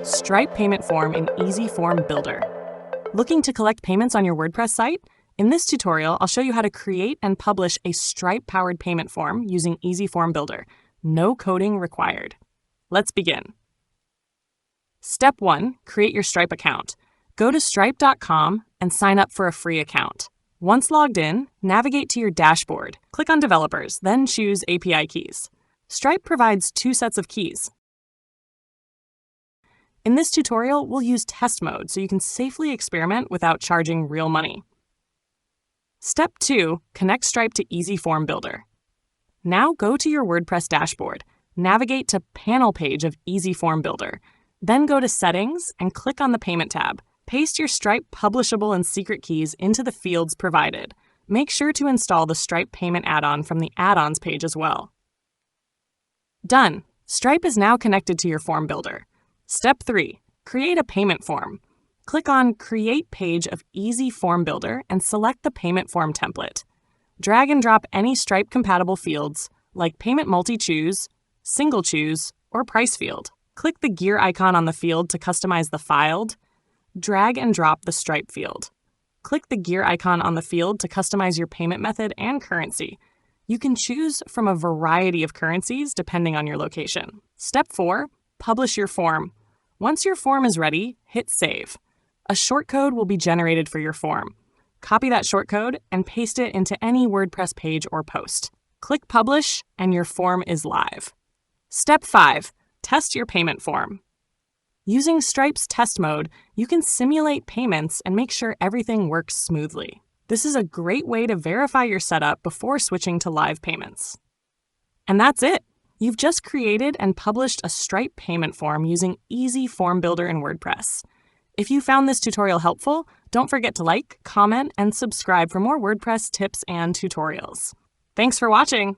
Stripe Payment Form in Easy Form Builder. Looking to collect payments on your WordPress site? In this tutorial, I'll show you how to create and publish a Stripe-powered payment form using Easy Form Builder. No coding required. Let's begin. Step 1. Create your Stripe account. Go to stripe.com and sign up for a free account. Once logged in, navigate to your dashboard. Click on Developers, then choose API Keys. Stripe provides 2 sets of keys. In this tutorial, we'll use test mode so you can safely experiment without charging real money. Step 2. Connect Stripe to Easy Form Builder. Now go to your WordPress dashboard. Navigate to Panel page of Easy Form Builder. Then go to Settings and click on the Payment tab. Paste your Stripe publishable and secret keys into the fields provided. Make sure to install the Stripe payment add-on from the Add-ons page as well. Done! Stripe is now connected to your form builder. Step 3. Create a payment form. Click on Create Page of Easy Form Builder and select the payment form template. Drag and drop any Stripe-compatible fields like Payment Multi-Choose, Single Choose, or Price field. Click the gear icon on the field to customize the filed. Drag and drop the Stripe field. Click the gear icon on the field to customize your payment method and currency. You can choose from a variety of currencies depending on your location. Step 4. Publish your form. Once your form is ready, hit Save. A shortcode will be generated for your form. Copy that shortcode and paste it into any WordPress page or post. Click Publish and your form is live. Step 5. Test your payment form. Using Stripe's test mode, you can simulate payments and make sure everything works smoothly. This is a great way to verify your setup before switching to live payments. And that's it! You've just created and published a Stripe payment form using Easy Form Builder in WordPress. If you found this tutorial helpful, don't forget to like, comment, and subscribe for more WordPress tips and tutorials. Thanks for watching!